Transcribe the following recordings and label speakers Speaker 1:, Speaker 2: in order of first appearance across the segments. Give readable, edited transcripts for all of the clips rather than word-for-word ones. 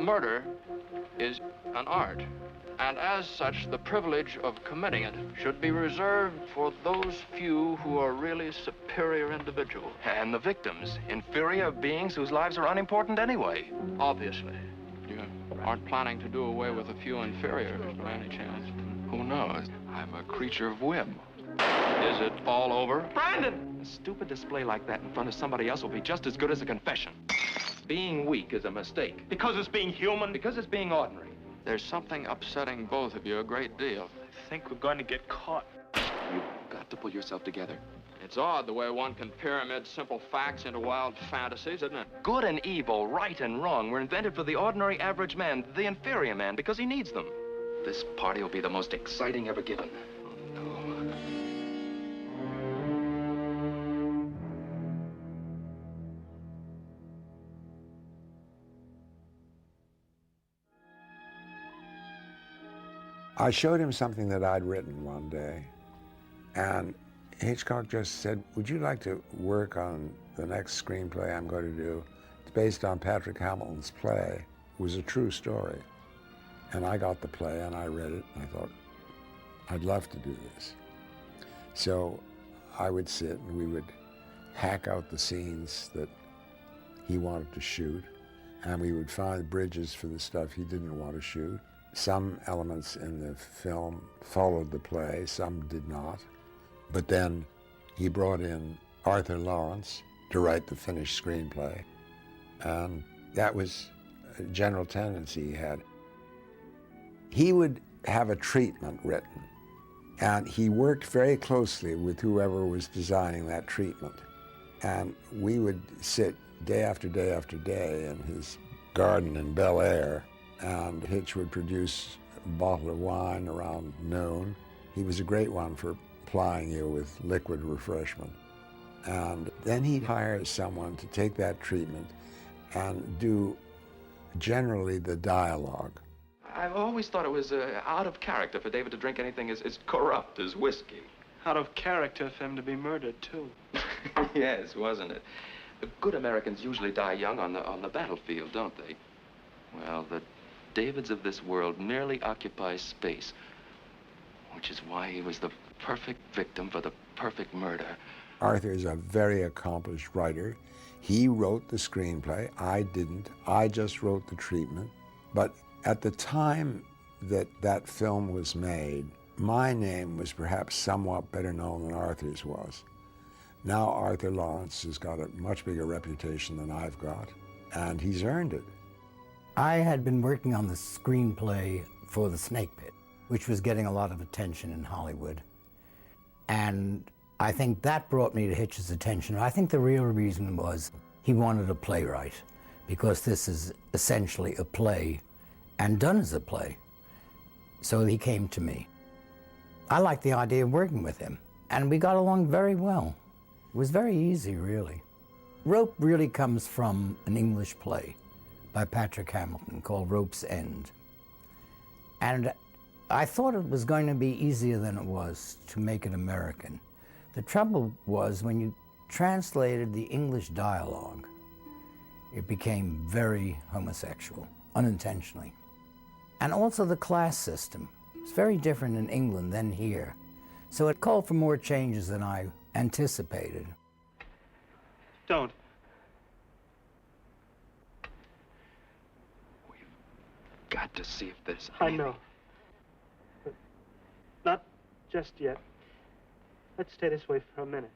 Speaker 1: Murder is an art, and as such, the privilege of committing it should be reserved for those few who are really superior individuals.
Speaker 2: And the victims, inferior beings whose lives are unimportant anyway.
Speaker 1: Obviously. You aren't planning to do away with a few inferiors by any chance?
Speaker 2: Who knows? I'm a creature of whim.
Speaker 1: Is it all over?
Speaker 2: Brandon! A stupid display like that in front of somebody else will be just as good as a confession. Being weak is a mistake.
Speaker 3: Because it's being human?
Speaker 2: Because it's being ordinary.
Speaker 1: There's something upsetting both of you a great deal.
Speaker 3: I think we're going to get caught.
Speaker 2: You've got to pull yourself together.
Speaker 1: It's odd the way one can pyramid simple facts into wild fantasies, isn't it?
Speaker 2: Good and evil, right and wrong were invented for the ordinary average man, the inferior man, because he needs them. This party will be the most exciting ever given. Oh, no.
Speaker 4: I showed him something that I'd written one day, and Hitchcock just said, would you like to work on the next screenplay I'm going to do? It's based on Patrick Hamilton's play. It was a true story. And I got the play and I read it and I thought, I'd love to do this. So I would sit and we would hack out the scenes that he wanted to shoot, and we would find bridges for the stuff he didn't want to shoot. Some elements in the film followed the play, some did not. But then he brought in Arthur Laurent to write the finished screenplay. And that was a general tendency he had. He would have a treatment written, and he worked very closely with whoever was designing that treatment. And we would sit day after day after day in his garden in Bel Air, and Hitch would produce a bottle of wine around noon. He was a great one for plying you with liquid refreshment. And then he'd hire someone to take that treatment and do generally the dialogue.
Speaker 2: I've always thought it was out of character for David to drink anything as corrupt as whiskey.
Speaker 3: Out of character for him to be murdered, too.
Speaker 2: Yes, wasn't it? The good Americans usually die young on the battlefield, don't they? Well, the Davids of this world merely occupy space, which is why he was the perfect victim for the perfect murder.
Speaker 4: Arthur is a very accomplished writer. He wrote the screenplay. I didn't. I just wrote the treatment. But at the time that that film was made, my name was perhaps somewhat better known than Arthur's was. Now Arthur Laurent has got a much bigger reputation than I've got, and he's earned it.
Speaker 5: I had been working on the screenplay for The Snake Pit, which was getting a lot of attention in Hollywood. And I think that brought me to Hitch's attention. I think the real reason was he wanted a playwright, because this is essentially a play and done as a play. So he came to me. I liked the idea of working with him, and we got along very well. It was very easy, really. Rope really comes from an English play by Patrick Hamilton called Rope's End. And I thought it was going to be easier than it was to make it American. The trouble was when you translated the English dialogue, it became very homosexual, unintentionally. And also the class system. It's very different in England than here. So it called for more changes than I anticipated.
Speaker 3: Don't.
Speaker 2: We've got to see if there's
Speaker 3: I know. But not just yet. Let's stay this way for a minute.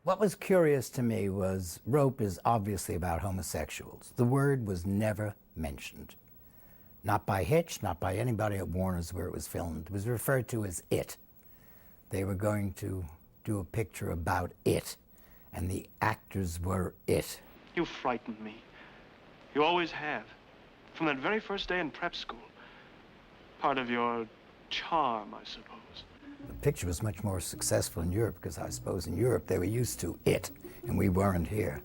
Speaker 5: What was curious to me was Rope is obviously about homosexuals. The word was never mentioned. Not by Hitch, not by anybody at Warner's where it was filmed. It was referred to as it. They were going to do a picture about it, and the actors were it.
Speaker 3: You frightened me. You always have. From that very first day in prep school. Part of your charm, I suppose.
Speaker 5: The picture was much more successful in Europe because I suppose in Europe they were used to it, and we weren't here.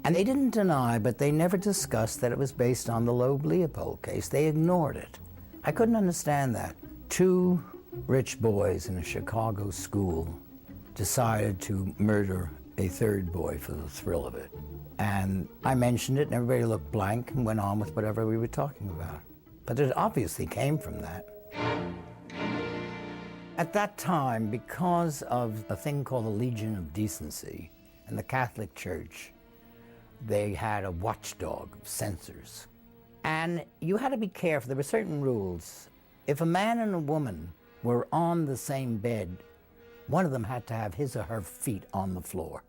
Speaker 5: And they didn't deny, but they never discussed that it was based on the Loeb-Leopold case. They ignored it. I couldn't understand that. Two rich boys in a Chicago school decided to murder a third boy for the thrill of it. And I mentioned it, and everybody looked blank and went on with whatever we were talking about. But it obviously came from that. At that time, because of a thing called the Legion of Decency in the Catholic Church, they had a watchdog of censors. And you had to be careful. There were certain rules. If a man and a woman were on the same bed, one of them had to have his or her feet on the floor.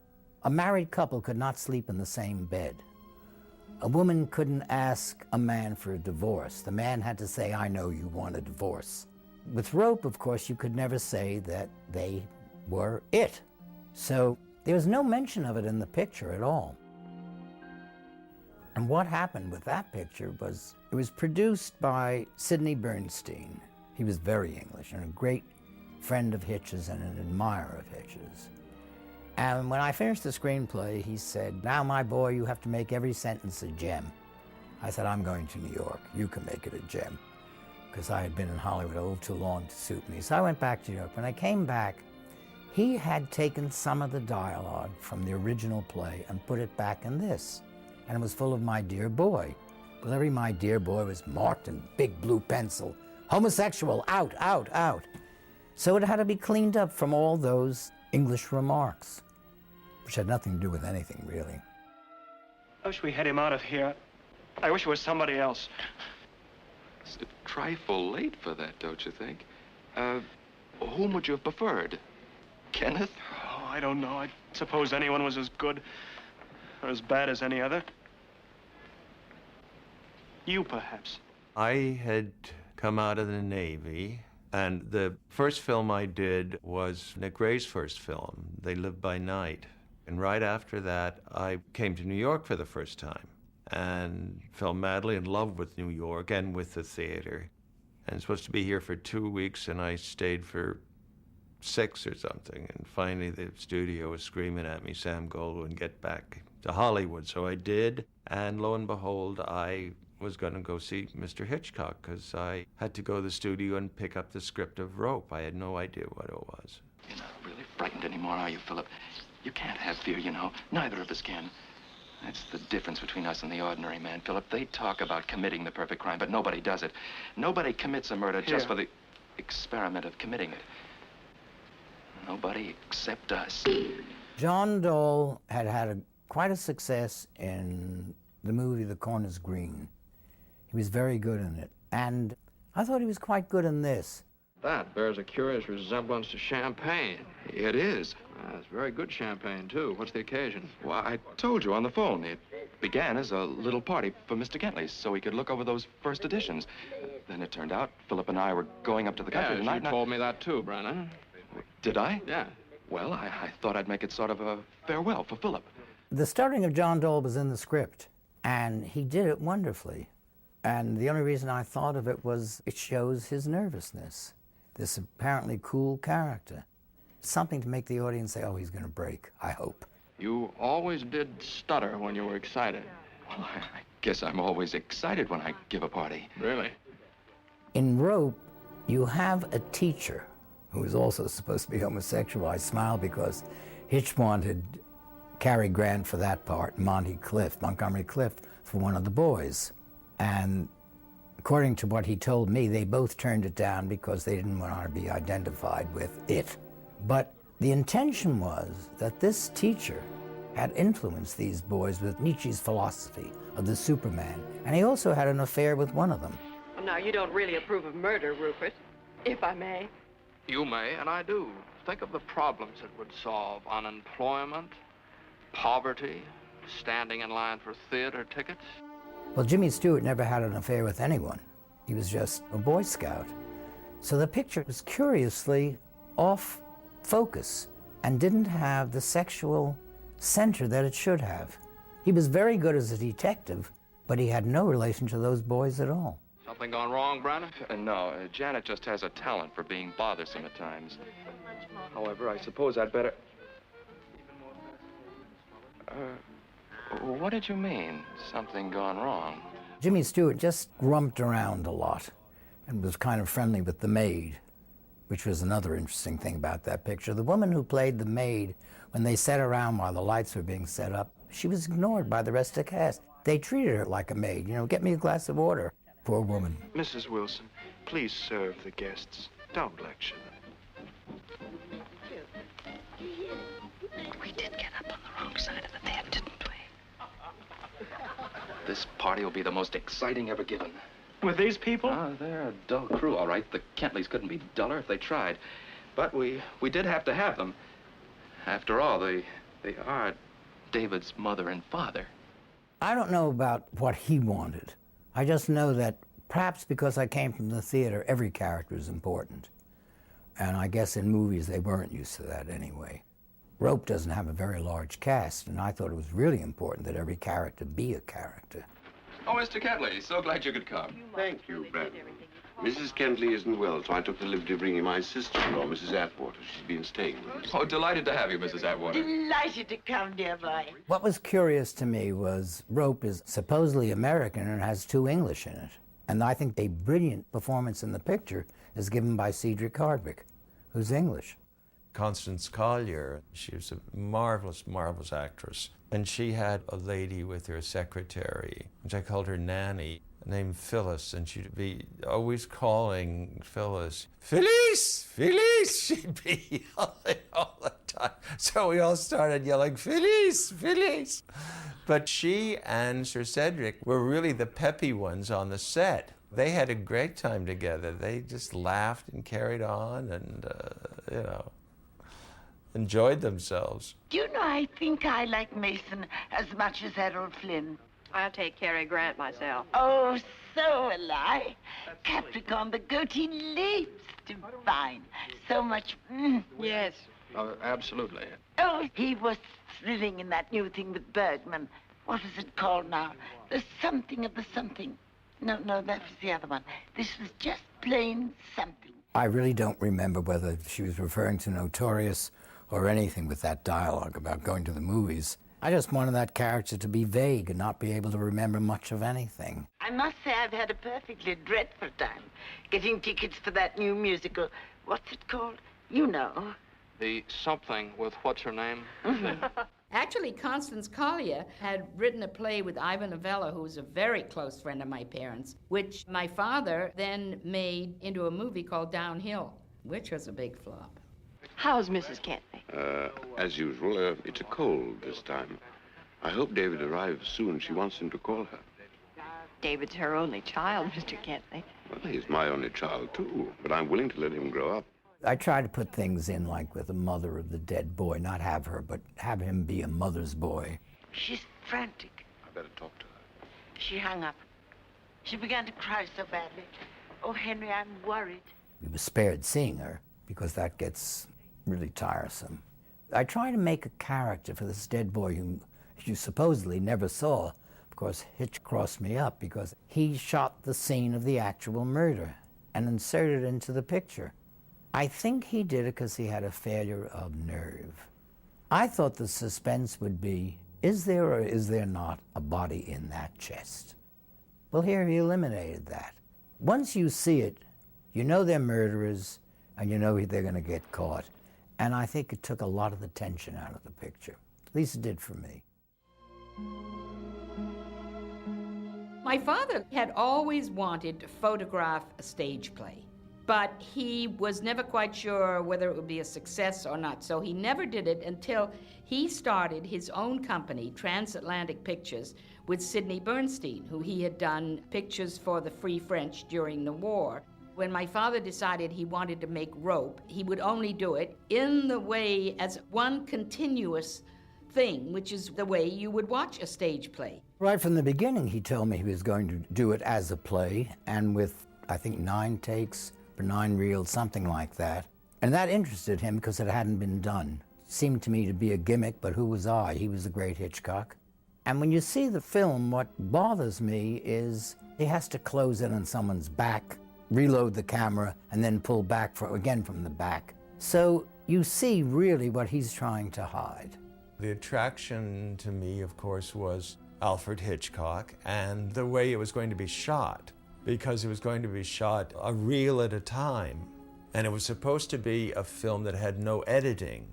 Speaker 5: A married couple could not sleep in the same bed. A woman couldn't ask a man for a divorce. The man had to say, I know you want a divorce. With rope, of course, you could never say that they were it. So there was no mention of it in the picture at all. And what happened with that picture was, it was produced by Sidney Bernstein. He was very English and a great friend of Hitch's and an admirer of Hitch's. And when I finished the screenplay, he said, now, my boy, you have to make every sentence a gem. I said, I'm going to New York. You can make it a gem. Because I had been in Hollywood a little too long to suit me. So I went back to New York. When I came back, he had taken some of the dialogue from the original play and put it back in this. And it was full of my dear boy. Well, every my dear boy was marked in big blue pencil. Homosexual, out, out, out. So it had to be cleaned up from all those English remarks, which had nothing to do with anything, really.
Speaker 3: I wish we had him out of here. I wish it was somebody else.
Speaker 2: It's a trifle late for that, don't you think? Whom would you have preferred? Kenneth?
Speaker 3: Oh, I don't know. I suppose anyone was as good or as bad as any other. You, perhaps.
Speaker 6: I had come out of the Navy, and the first film I did was Nick Ray's first film, They Live by Night. And right after that, I came to New York for the first time and fell madly in love with New York and with the theater. And I was supposed to be here for 2 weeks, and I stayed for 6 or something. And finally, the studio was screaming at me, Sam Goldwyn, get back to Hollywood. So I did, and lo and behold, I was going to go see Mr. Hitchcock, because I had to go to the studio and pick up the script of Rope. I had no idea what it was.
Speaker 2: You're not really frightened anymore, are you, Philip? You can't have fear, you know. Neither of us can. That's the difference between us and the ordinary man, Philip. They talk about committing the perfect crime, but nobody does it. Nobody commits a murder just for the experiment of committing it. Nobody except us.
Speaker 5: John Dole had quite a success in the movie The Corners Green. He was very good in it. And I thought he was quite good in this.
Speaker 1: That bears a curious resemblance to champagne.
Speaker 2: It is.
Speaker 1: It's very good champagne, too. What's the occasion?
Speaker 2: Well, I told you on the phone. It began as a little party for Mr. Gentley, so he could look over those first editions. Then it turned out Philip and I were going up to the country tonight.
Speaker 1: You told me that, too, Brennan.
Speaker 2: Did I?
Speaker 1: Yeah.
Speaker 2: Well, I thought I'd make it sort of a farewell for Philip.
Speaker 5: The starting of John Dole was in the script, and he did it wonderfully. And the only reason I thought of it was it shows his nervousness, this apparently cool character. Something to make the audience say, oh, he's going to break, I hope.
Speaker 1: You always did stutter when you were excited.
Speaker 2: Well, I guess I'm always excited when I give a party.
Speaker 1: Really?
Speaker 5: In Rope, you have a teacher who is also supposed to be homosexual. I smile because Hitch wanted Cary Grant for that part, Montgomery Clift, for one of the boys. And according to what he told me, they both turned it down because they didn't want to be identified with it. But the intention was that this teacher had influenced these boys with Nietzsche's philosophy of the Superman, and he also had an affair with one of them.
Speaker 7: Well, now, you don't really approve of murder, Rupert, if I may.
Speaker 1: You may, and I do. Think of the problems it would solve. Unemployment, poverty, standing in line for theater tickets.
Speaker 5: Well, Jimmy Stewart never had an affair with anyone. He was just a Boy Scout. So the picture was curiously off focus and didn't have the sexual center that it should have. He was very good as a detective, but he had no relation to those boys at all.
Speaker 1: Something gone wrong, Brandon?
Speaker 2: No, Janet just has a talent for being bothersome at times. However, I suppose I'd better... What did you mean, something gone wrong?
Speaker 5: Jimmy Stewart just grumped around a lot and was kind of friendly with the maid, which was another interesting thing about that picture. The woman who played the maid, when they sat around while the lights were being set up, She was ignored by the rest of the cast. They treated her like a maid, you know, get me a glass of water. Poor woman.
Speaker 3: Mrs. Wilson, please serve the guests. Don't lecture them.
Speaker 7: We did get up on the wrong side of the bed, didn't we?
Speaker 2: This party will be the most exciting ever given.
Speaker 3: With these people?
Speaker 2: They're a dull crew, all right. The Kentleys couldn't be duller if they tried. But we did have to have them. After all, they are David's mother and father.
Speaker 5: I don't know about what he wanted. I just know that perhaps because I came from the theater, every character is important. And I guess in movies, they weren't used to that anyway. Rope doesn't have a very large cast, and I thought it was really important that every character be a character.
Speaker 2: Oh, Mr. Kentley, so glad you could come.
Speaker 8: Thank you, Brandon. Mrs. Kentley isn't well, so I took the liberty of bringing my sister-in-law, Mrs. Atwater. She's been staying with us.
Speaker 2: Oh, delighted to have you, Mrs. Atwater.
Speaker 7: Delighted to come, dear boy.
Speaker 5: What was curious to me was Rope is supposedly American and has 2 English in it. And I think a brilliant performance in the picture is given by Cedric Hardwicke, who's English.
Speaker 6: Constance Collier, she was a marvelous, marvelous actress. And she had a lady with her secretary, which I called her Nanny, named Phyllis, and she'd be always calling Phyllis, Phyllis, Phyllis, she'd be yelling all the time. So we all started yelling, Phyllis, Phyllis. But she and Sir Cedric were really the peppy ones on the set. They had a great time together. They just laughed and carried on and, you know, enjoyed themselves.
Speaker 9: Do you know, I think I like Mason as much as Errol Flynn.
Speaker 7: I'll take Cary Grant myself.
Speaker 9: Oh, so will I. Capricorn, the goat, he leaps divine. So much,
Speaker 7: Yes.
Speaker 1: Absolutely.
Speaker 9: Oh, he was thrilling in that new thing with Bergman. What is it called now? The something of the something. No, that was the other one. This was just plain something.
Speaker 5: I really don't remember whether she was referring to Notorious or anything with that dialogue about going to the movies. I just wanted that character to be vague and not be able to remember much of anything.
Speaker 9: I must say I've had a perfectly dreadful time getting tickets for that new musical. What's it called? You know.
Speaker 1: The something with what's her name?
Speaker 10: Actually, Constance Collier had written a play with Ivan Novello, who was a very close friend of my parents, which my father then made into a movie called Downhill, which was a big flop.
Speaker 7: How's Mrs. Kentley?
Speaker 8: As usual, it's a cold this time. I hope David arrives soon. She wants him to call her.
Speaker 7: David's her only child, Mr. Kentley.
Speaker 8: Well, he's my only child, too, but I'm willing to let him grow up.
Speaker 5: I try to put things in like with the mother of the dead boy, not have her, but have him be a mother's boy.
Speaker 9: She's frantic.
Speaker 8: I better talk to her.
Speaker 9: She hung up. She began to cry so badly. Oh, Henry, I'm worried.
Speaker 5: We were spared seeing her because that gets really tiresome. I try to make a character for this dead boy whom you supposedly never saw. Of course, Hitch crossed me up because he shot the scene of the actual murder and inserted it into the picture. I think he did it because he had a failure of nerve. I thought the suspense would be, is there or is there not a body in that chest? Well, here he eliminated that. Once you see it, you know they're murderers and you know they're going to get caught. And I think it took a lot of the tension out of the picture. At least it did for me.
Speaker 10: My father had always wanted to photograph a stage play, but he was never quite sure whether it would be a success or not, so he never did it until he started his own company, Transatlantic Pictures, with Sidney Bernstein, who he had done pictures for the Free French during the war. When my father decided he wanted to make Rope, he would only do it in the way as one continuous thing, which is the way you would watch a stage play.
Speaker 5: Right from the beginning, he told me he was going to do it as a play, and with, I think, 9 takes for 9 reels, something like that. And that interested him because it hadn't been done. It seemed to me to be a gimmick, but who was I? He was the great Hitchcock. And when you see the film, what bothers me is he has to close in on someone's back, reload the camera, and then pull back again from the back. So you see really what he's trying to hide.
Speaker 6: The attraction to me, of course, was Alfred Hitchcock and the way it was going to be shot, because it was going to be shot a reel at a time. And it was supposed to be a film that had no editing.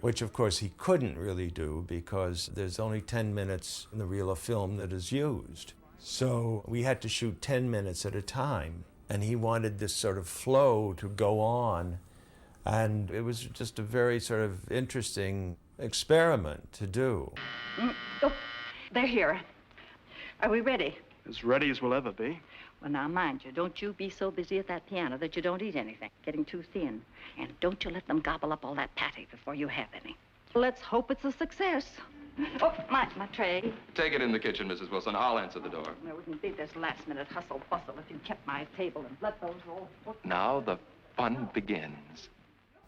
Speaker 6: which of course he couldn't really do because there's only 10 minutes in the reel of film that is used. So we had to shoot 10 minutes at a time, and he wanted this sort of flow to go on, and it was just a very sort of interesting experiment to do.
Speaker 7: Oh, they're here. Are we ready?
Speaker 3: As ready as we'll ever be.
Speaker 7: Well, now, mind you, don't you be so busy at that piano that you don't eat anything, getting too thin. And don't you let them gobble up all that patty before you have any. Let's hope it's a success. Oh, my tray.
Speaker 2: Take it in the kitchen, Mrs. Wilson. I'll answer the door.
Speaker 7: There wouldn't be this last-minute hustle-bustle if you kept my table and let those roll.
Speaker 2: Now the fun begins.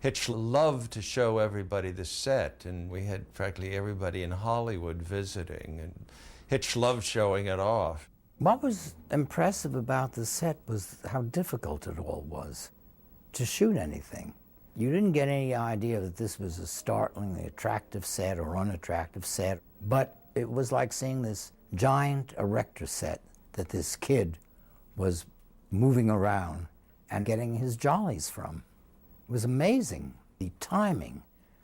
Speaker 6: Hitch loved to show everybody the set, and we had practically everybody in Hollywood visiting, and Hitch loved showing it off.
Speaker 5: What was impressive about the set was how difficult it all was to shoot anything. You didn't get any idea that this was a startlingly attractive set or unattractive set, but it was like seeing this giant erector set that this kid was moving around and getting his jollies from. It was amazing, the timing.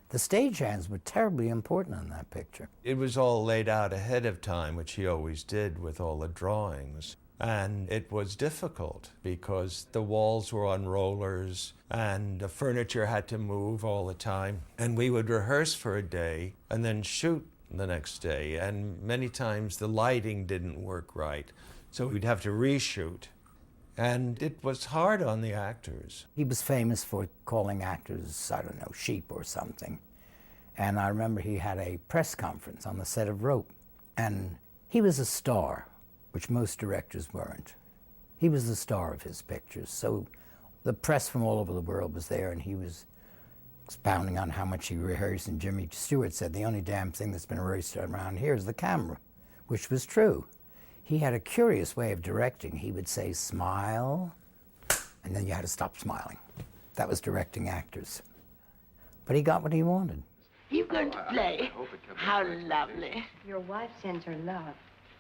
Speaker 5: The stagehands were terribly important in that picture.
Speaker 6: It was all laid out ahead of time, which he always did with all the drawings. And it was difficult because the walls were on rollers and the furniture had to move all the time. And we would rehearse for a day and then shoot the next day. And many times the lighting didn't work right, so we'd have to reshoot. And it was hard on the actors.
Speaker 5: He was famous for calling actors, I don't know, sheep or something. And I remember he had a press conference on the set of Rope. And he was a star, which most directors weren't. He was the star of his pictures. So the press from all over the world was there, and he was expounding on how much he rehearsed. And Jimmy Stewart said, the only damn thing that's been rehearsed around here is the camera, which was true. He had a curious way of directing. He would say, smile, and then you had to stop smiling. That was directing actors. But he got what he wanted.
Speaker 9: You going to play? How lovely.
Speaker 11: Your wife sends her love.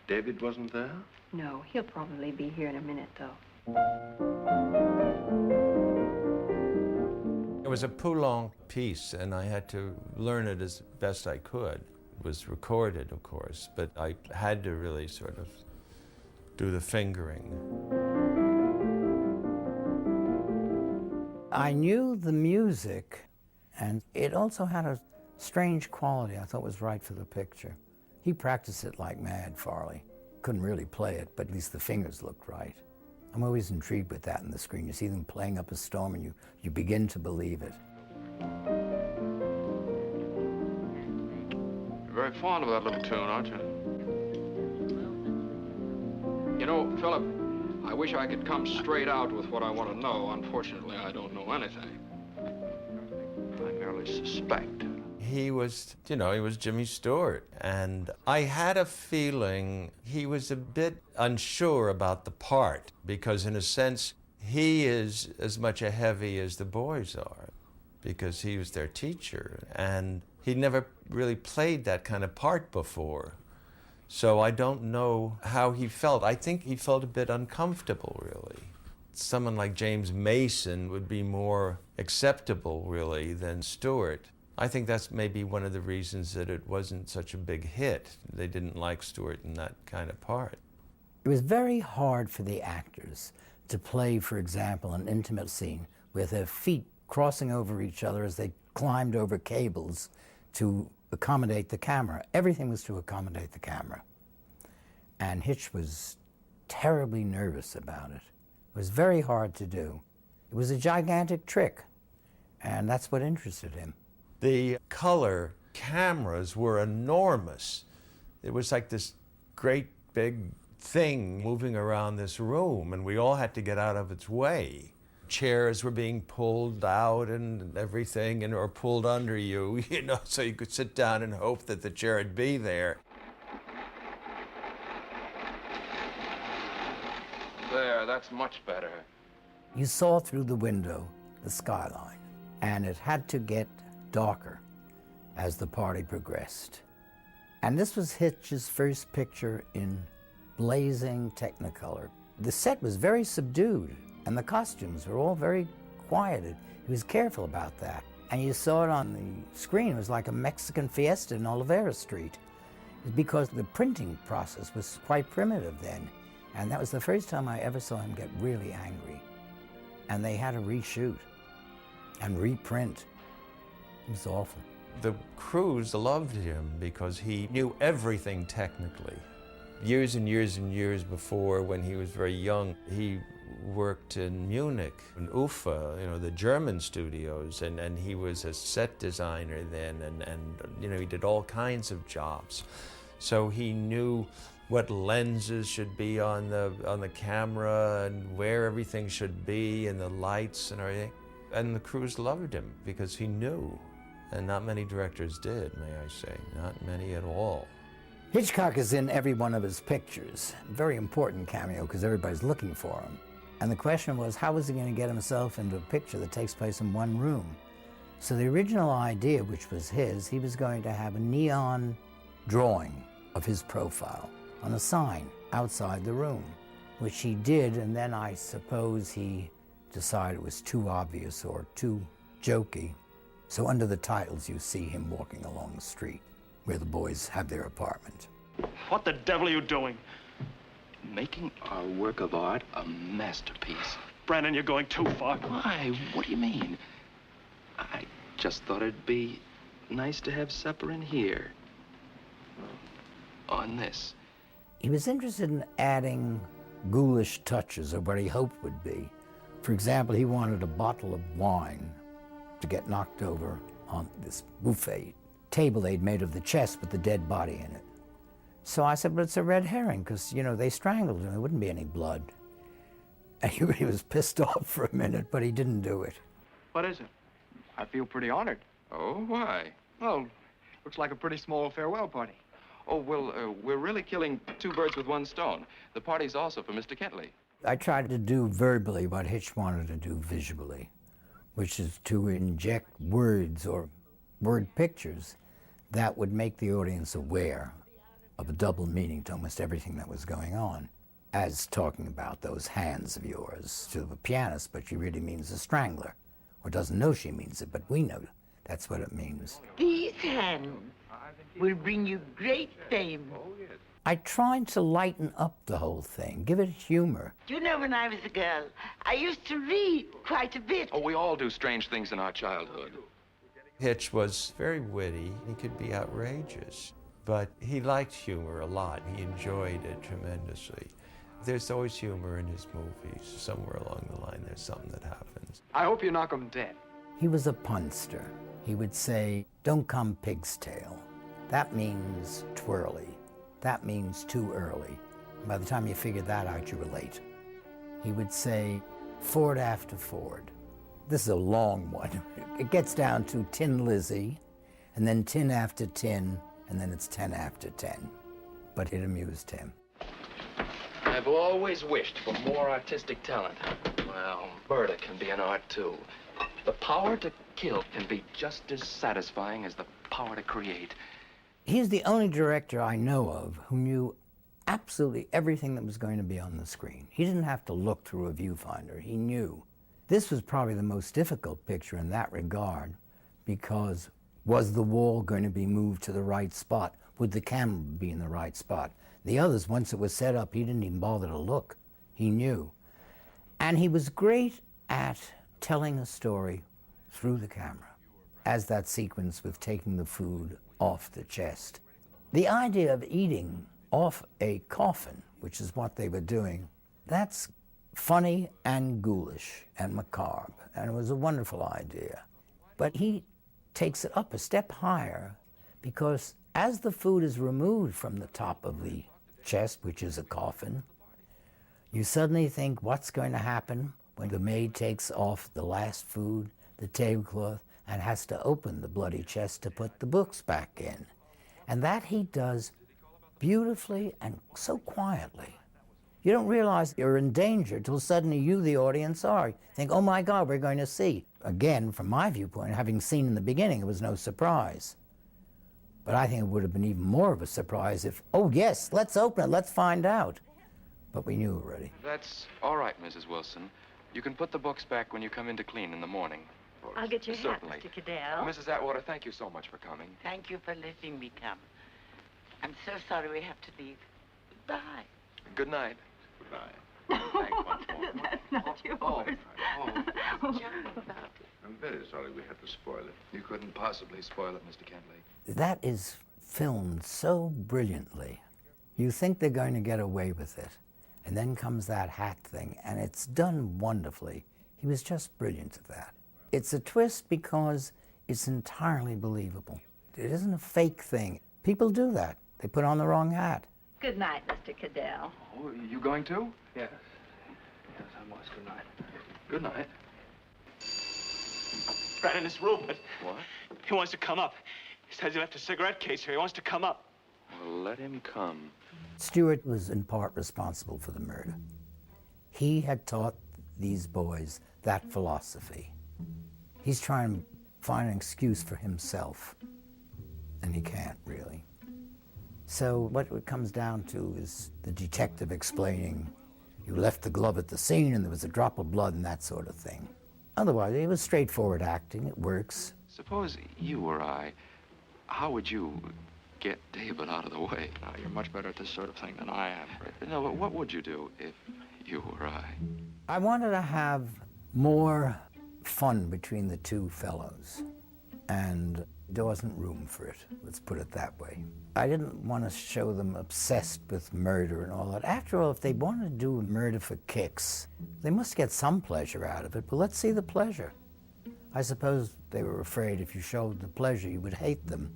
Speaker 8: David wasn't there?
Speaker 11: No, he'll probably be here in a minute, though.
Speaker 6: It was a Poulenc piece, and I had to learn it as best I could. It was recorded, of course, but I had to really sort of do the fingering.
Speaker 5: I knew the music, and it also had a strange quality I thought was right for the picture. He practiced it like mad, Farley. Couldn't really play it, but at least the fingers looked right. I'm always intrigued with that in the screen. You see them playing up a storm and you begin to believe it.
Speaker 1: You're very fond of that little tune, aren't you? You know, Philip, I wish I could come straight out with what I want to know. Unfortunately, I don't know anything. I merely suspect.
Speaker 6: He was, he was Jimmy Stewart, and I had a feeling he was a bit unsure about the part, because in a sense, he is as much a heavy as the boys are, because he was their teacher, and he never really played that kind of part before. So I don't know how he felt. I think he felt a bit uncomfortable, really. Someone like James Mason would be more acceptable, really, than Stewart. I think that's maybe one of the reasons that it wasn't such a big hit. They didn't like Stewart in that kind of part.
Speaker 5: It was very hard for the actors to play, for example, an intimate scene with their feet crossing over each other as they climbed over cables to accommodate the camera. Everything was to accommodate the camera. And Hitch was terribly nervous about it. It was very hard to do. It was a gigantic trick, and that's what interested him.
Speaker 6: The color cameras were enormous. It was like this great big thing moving around this room, and we all had to get out of its way. Chairs were being pulled out and everything, or pulled under you, so you could sit down and hope that the chair would be there.
Speaker 1: There, that's much better.
Speaker 5: You saw through the window the skyline, and it had to get darker as the party progressed. And this was Hitch's first picture in blazing Technicolor. The set was very subdued, and the costumes were all very quieted. He was careful about that. And you saw it on the screen. It was like a Mexican fiesta in Olivera Street. Because the printing process was quite primitive then. And that was the first time I ever saw him get really angry. And they had to reshoot and reprint. It was awful.
Speaker 6: The crews loved him because he knew everything technically. Years and years and years before, when he was very young, he worked in Munich, in Ufa, you know, the German studios, and he was a set designer then, and you know, he did all kinds of jobs. So he knew what lenses should be on the camera and where everything should be and the lights and everything. And the crews loved him because he knew. And not many directors did, may I say, not many at all.
Speaker 5: Hitchcock is in every one of his pictures. Very important cameo because everybody's looking for him. And the question was, how was he going to get himself into a picture that takes place in one room? So the original idea, which was his, he was going to have a neon drawing of his profile on a sign outside the room, which he did, and then I suppose he decided it was too obvious or too jokey. So under the titles, you see him walking along the street where the boys have their apartment.
Speaker 3: What the devil are you doing?
Speaker 2: Making our work of art a masterpiece.
Speaker 3: Brandon, you're going too far.
Speaker 2: Why? What do you mean? I just thought it'd be nice to have supper in here. On this.
Speaker 5: He was interested in adding ghoulish touches of what he hoped would be. For example, he wanted a bottle of wine to get knocked over on this buffet table they'd made of the chest with the dead body in it. So I said, but it's a red herring, because, you know, they strangled him. There wouldn't be any blood. And he was pissed off for a minute, but he didn't do it.
Speaker 3: What is it?
Speaker 12: I feel pretty honored.
Speaker 2: Oh, why?
Speaker 12: Well, looks like a pretty small farewell party.
Speaker 2: Oh, well, we're really killing two birds with one stone. The party's also for Mr. Kentley.
Speaker 5: I tried to do verbally what Hitch wanted to do visually, which is to inject words or word pictures that would make the audience aware of a double meaning to almost everything that was going on. As talking about those hands of yours to the pianist, but she really means a strangler, or doesn't know she means it, but we know that's what it means.
Speaker 9: These hands will bring you great fame.
Speaker 5: I tried to lighten up the whole thing, give it humor.
Speaker 9: You know, when I was a girl, I used to read quite a bit.
Speaker 2: Oh, we all do strange things in our childhood.
Speaker 6: Hitch was very witty. He could be outrageous, but he liked humor a lot. He enjoyed it tremendously. There's always humor in his movies. Somewhere along the line, there's something that happens.
Speaker 12: I hope you knock him dead.
Speaker 5: He was a punster. He would say, don't come pig's tail. That means twirly. That means too early. And by the time you figure that out, you were late. He would say, Ford after Ford. This is a long one. It gets down to Tin Lizzie, and then tin after tin, and then it's 10 after 10. But it amused him.
Speaker 2: I've always wished for more artistic talent. Well, murder can be an art, too. The power to kill can be just as satisfying as the power to create.
Speaker 5: He's the only director I know of who knew absolutely everything that was going to be on the screen. He didn't have to look through a viewfinder. He knew. This was probably the most difficult picture in that regard, because was the wall going to be moved to the right spot? Would the camera be in the right spot? The others, once it was set up, he didn't even bother to look. He knew. And he was great at telling a story through the camera, as that sequence with taking the food off the chest. The idea of eating off a coffin, which is what they were doing, that's funny and ghoulish and macabre, and it was a wonderful idea. But he takes it up a step higher, because as the food is removed from the top of the chest, which is a coffin, you suddenly think, what's going to happen when the maid takes off the last food, the tablecloth, and has to open the bloody chest to put the books back in? And that he does beautifully and so quietly. You don't realize you're in danger till suddenly you, the audience, are. You think, oh my God, we're going to see. Again, from my viewpoint, having seen in the beginning, it was no surprise. But I think it would have been even more of a surprise if, oh yes, let's open it, let's find out. But we knew already.
Speaker 2: That's all right, Mrs. Wilson. You can put the books back when you come in to clean in the morning.
Speaker 8: Atwater.
Speaker 11: I'll get your hat,
Speaker 2: Certainly.
Speaker 11: Mr. Cadell.
Speaker 2: Mrs. Atwater, thank you so much for coming.
Speaker 9: Thank you for letting me come. I'm so sorry we have to leave. Goodbye.
Speaker 2: Good night.
Speaker 8: Goodbye.
Speaker 2: Thanks once more.
Speaker 11: That's not yours.
Speaker 9: Johnny about it.
Speaker 8: I'm very sorry we had to spoil it.
Speaker 1: You couldn't possibly spoil it, Mr. Kentley.
Speaker 5: That is filmed so brilliantly. You think they're going to get away with it. And then comes that hat thing, and it's done wonderfully. He was just brilliant at that. It's a twist because it's entirely believable. It isn't a fake thing. People do that. They put on the wrong hat.
Speaker 7: Good night, Mr. Cadell.
Speaker 1: Oh, you going too?
Speaker 12: Yes. Yes, I must. Good night.
Speaker 2: Good night.
Speaker 3: Brandon, it's Rupert.
Speaker 2: What?
Speaker 3: He wants to come up. He says he left a cigarette case here. He wants to come up.
Speaker 2: Well, let him come.
Speaker 5: Stewart was in part responsible for the murder. He had taught these boys that philosophy. He's trying to find an excuse for himself, and he can't really. So what it comes down to is the detective explaining, you left the glove at the scene and there was a drop of blood and that sort of thing. Otherwise, it was straightforward acting. It works.
Speaker 2: Suppose you or I, how would you get David out of the way?
Speaker 1: Now, you're much better at this sort of thing than I am.
Speaker 2: No, but what would you do if you or I?
Speaker 5: I wanted to have more fun between the two fellows, and there wasn't room for it, let's put it that way. I didn't want to show them obsessed with murder and all that. After all, if they wanted to do murder for kicks, they must get some pleasure out of it, but let's see the pleasure. I suppose they were afraid if you showed the pleasure, you would hate them.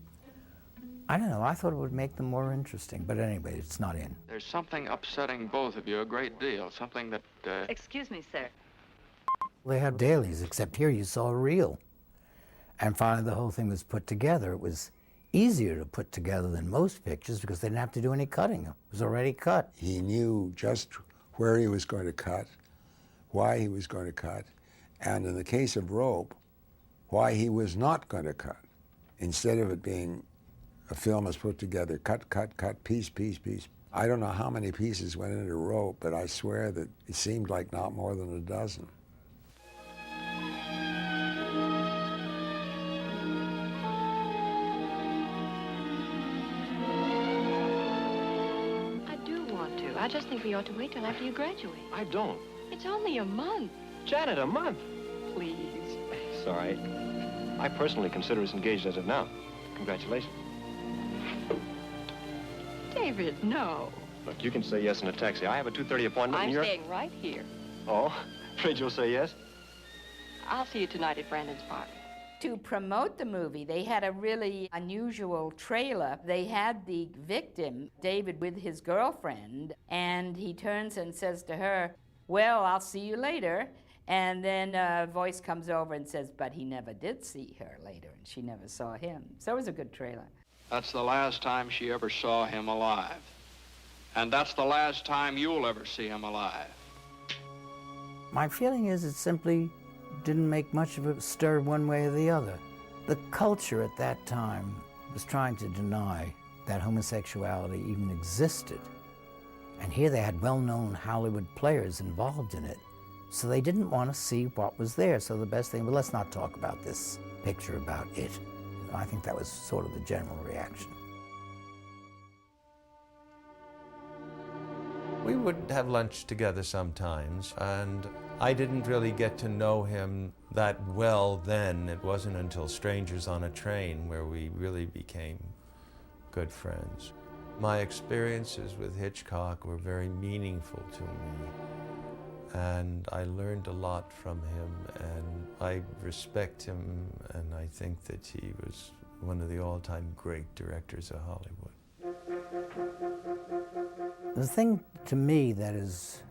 Speaker 5: I don't know, I thought it would make them more interesting, but anyway, it's not in.
Speaker 1: There's something upsetting both of you a great deal, something that,
Speaker 7: Excuse me, sir.
Speaker 5: They had dailies, except here you saw a reel. And finally the whole thing was put together. It was easier to put together than most pictures because they didn't have to do any cutting. It was already cut.
Speaker 4: He knew just where he was going to cut, why he was going to cut, and in the case of Rope, why he was not going to cut. Instead of it being a film is put together, cut, cut, cut, piece, piece, piece. I don't know how many pieces went into Rope, but I swear that it seemed like not more than a dozen.
Speaker 11: I do want to. I just think we ought to wait till after you graduate.
Speaker 13: I don't.
Speaker 11: It's only a month.
Speaker 13: Janet, a month.
Speaker 11: Please.
Speaker 13: Sorry. I personally consider us engaged as of now. Congratulations.
Speaker 11: David, no.
Speaker 13: Look, you can say yes in a taxi. I have a 2:30 appointment
Speaker 11: I'm
Speaker 13: and you're...
Speaker 11: staying right here.
Speaker 13: Oh, afraid you'll say yes?
Speaker 11: I'll see you tonight at Brandon's party.
Speaker 10: To promote the movie, they had a really unusual trailer. They had the victim, David, with his girlfriend, and he turns and says to her, well, I'll see you later. And then a voice comes over and says, but he never did see her later, and she never saw him. So it was a good trailer.
Speaker 1: that's the last time she ever saw him alive. And that's the last time you'll ever see him alive.
Speaker 5: My feeling is it simply didn't make much of a stir one way or the other. The culture at that time was trying to deny that homosexuality even existed. And here they had well-known Hollywood players involved in it. So they didn't want to see what was there. So the best thing, well, let's not talk about this picture about it. I think that was sort of the general reaction.
Speaker 6: We would have lunch together sometimes, and I didn't really get to know him that well then. It wasn't until Strangers on a Train where we really became good friends. My experiences with Hitchcock were very meaningful to me, and I learned a lot from him, and I respect him, and I think that he was one of the all-time great directors of Hollywood.
Speaker 5: The thing to me that is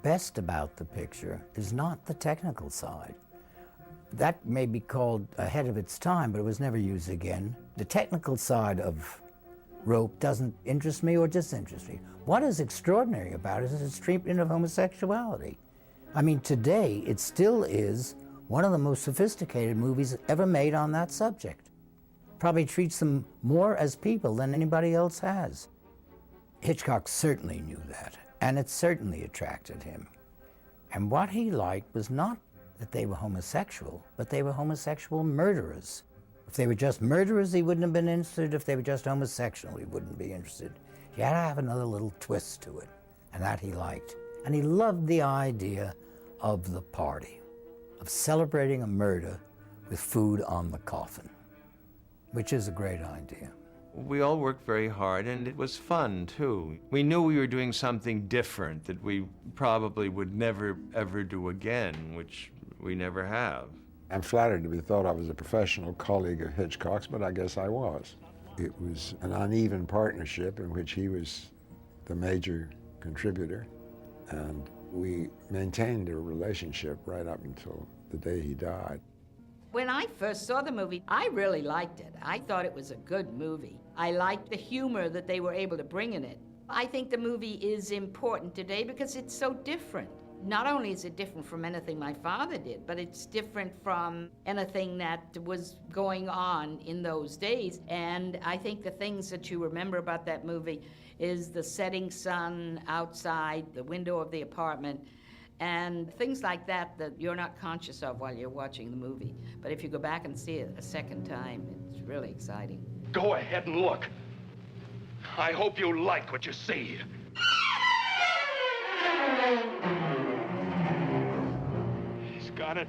Speaker 5: best about the picture is not the technical side. That may be called ahead of its time, but it was never used again. The technical side of Rope doesn't interest me or disinterest me. What is extraordinary about it is its treatment of homosexuality. I mean, today, it still is one of the most sophisticated movies ever made on that subject. Probably treats them more as people than anybody else has. Hitchcock certainly knew that, and it certainly attracted him. And what he liked was not that they were homosexual, but they were homosexual murderers. If they were just murderers, he wouldn't have been interested. If they were just homosexual, he wouldn't be interested. You had to have another little twist to it, and that he liked. And he loved the idea of the party, of celebrating a murder with food on the coffin, which is a great idea.
Speaker 6: We all worked very hard, and it was fun, too. We knew we were doing something different that we probably would never, ever do again, which we never have.
Speaker 4: I'm flattered to be thought of as a professional colleague of Hitchcock's, but I guess I was. It was an uneven partnership in which he was the major contributor, and we maintained a relationship right up until the day he died.
Speaker 10: When I first saw the movie, I really liked it. I thought it was a good movie. I liked the humor that they were able to bring in it. I think the movie is important today because it's so different. Not only is it different from anything my father did, but it's different from anything that was going on in those days. And I think the things that you remember about that movie is the setting sun outside the window of the apartment, and things like that that you're not conscious of while you're watching the movie. But if you go back and see it a second time, it's really exciting.
Speaker 14: Go ahead and look. I hope you like what you see.
Speaker 3: He's got it.